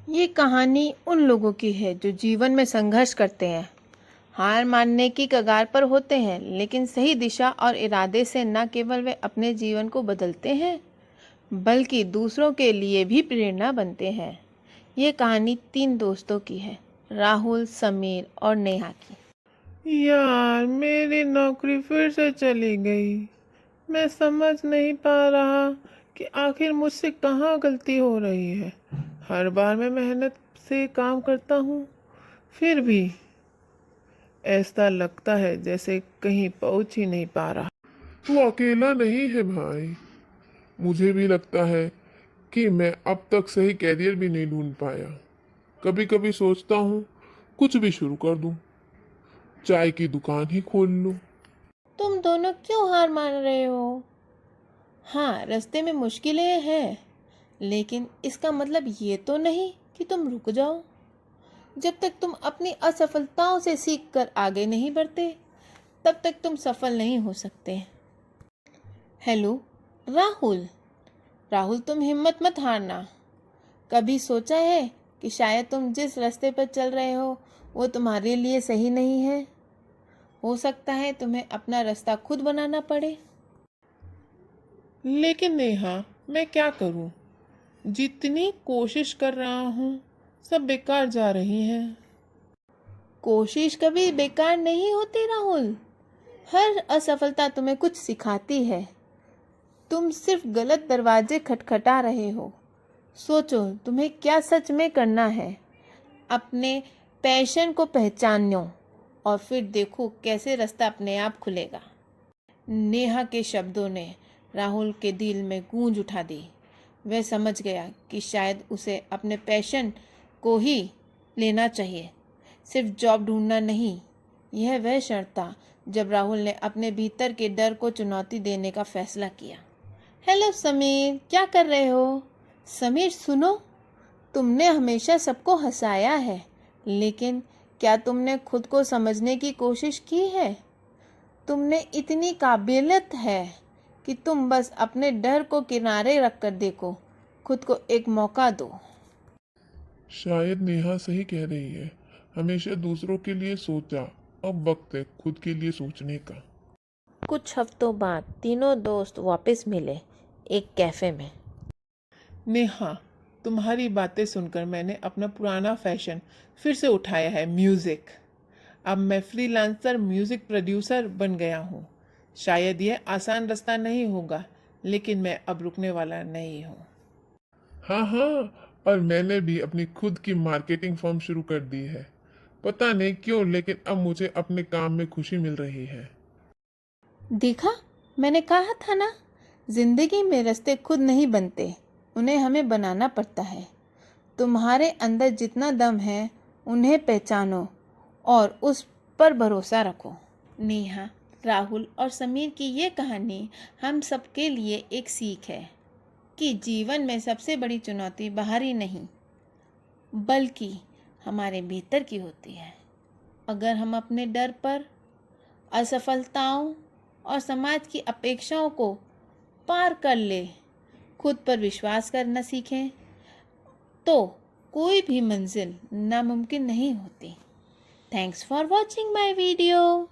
ये कहानी उन लोगों की है जो जीवन में संघर्ष करते हैं, हार मानने की कगार पर होते हैं, लेकिन सही दिशा और इरादे से न केवल वे अपने जीवन को बदलते हैं बल्कि दूसरों के लिए भी प्रेरणा बनते हैं। ये कहानी 3 दोस्तों की है, राहुल, समीर और नेहा की। यार, मेरी नौकरी फिर से चली गई। मैं समझ नहीं पा रहा कि आखिर मुझसे कहाँ गलती हो रही है। हर बार मैं मेहनत से काम करता हूँ, फिर भी ऐसा लगता है जैसे कहीं पहुँच ही नहीं पा रहा। तू अकेला नहीं है भाई। मुझे भी लगता है कि मैं अब तक सही कैरियर भी नहीं ढूंढ पाया। कभी कभी सोचता हूँ कुछ भी शुरू कर दूँ, चाय की दुकान ही खोल लूँ। तुम दोनों क्यों हार मान रहे हो? हाँ, रास्ते में मुश्किलें हैं, लेकिन इसका मतलब ये तो नहीं कि तुम रुक जाओ। जब तक तुम अपनी असफलताओं से सीख कर आगे नहीं बढ़ते, तब तक तुम सफल नहीं हो सकते। हेलो राहुल। राहुल, तुम हिम्मत मत हारना। कभी सोचा है कि शायद तुम जिस रास्ते पर चल रहे हो वो तुम्हारे लिए सही नहीं है? हो सकता है तुम्हें अपना रास्ता खुद बनाना पड़े। लेकिन नेहा, मैं क्या करूँ? जितनी कोशिश कर रहा हूँ, सब बेकार जा रही है। कोशिश कभी बेकार नहीं होती राहुल। हर असफलता तुम्हें कुछ सिखाती है। तुम सिर्फ गलत दरवाजे खटखटा रहे हो। सोचो तुम्हें क्या सच में करना है। अपने पैशन को पहचानो और फिर देखो कैसे रास्ता अपने आप खुलेगा। नेहा के शब्दों ने राहुल के दिल में गूंज उठा दी। वह समझ गया कि शायद उसे अपने पैशन को ही लेना चाहिए, सिर्फ जॉब ढूंढना नहीं। यह वह क्षण था जब राहुल ने अपने भीतर के डर को चुनौती देने का फैसला किया। हेलो समीर, क्या कर रहे हो? समीर सुनो, तुमने हमेशा सबको हंसाया है, लेकिन क्या तुमने खुद को समझने की कोशिश की है? तुमने इतनी काबिलियत है कि तुम बस अपने डर को किनारे रख कर देखो, खुद को एक मौका दो। शायद नेहा सही कह रही है। हमेशा दूसरों के लिए सोचा, अब वक्त है खुद के लिए सोचने का। कुछ हफ्तों बाद तीनों दोस्त वापस मिले एक कैफे में। नेहा, तुम्हारी बातें सुनकर मैंने अपना पुराना फैशन फिर से उठाया है, म्यूज़िक। अब मैं फ्रीलांसर म्यूज़िक प्रोड्यूसर बन गया हूँ। शायद यह आसान रास्ता नहीं होगा, लेकिन मैं अब रुकने वाला नहीं हूँ। हाँ हाँ, और मैंने भी अपनी खुद की मार्केटिंग फर्म शुरू कर दी है। पता नहीं क्यों, लेकिन अब मुझे अपने काम में खुशी मिल रही है। देखा, मैंने कहा था ना, जिंदगी में रास्ते खुद नहीं बनते, उन्हें हमें बनाना पड़ता है। तुम्हारे अंदर जितना दम है उन्हें पहचानो और उस पर भरोसा रखो। नेहा, राहुल और समीर की ये कहानी हम सबके लिए एक सीख है कि जीवन में सबसे बड़ी चुनौती बाहरी नहीं बल्कि हमारे भीतर की होती है। अगर हम अपने डर पर, असफलताओं और समाज की अपेक्षाओं को पार कर ले, खुद पर विश्वास करना सीखें, तो कोई भी मंजिल नामुमकिन नहीं होती। Thanks for watching my video.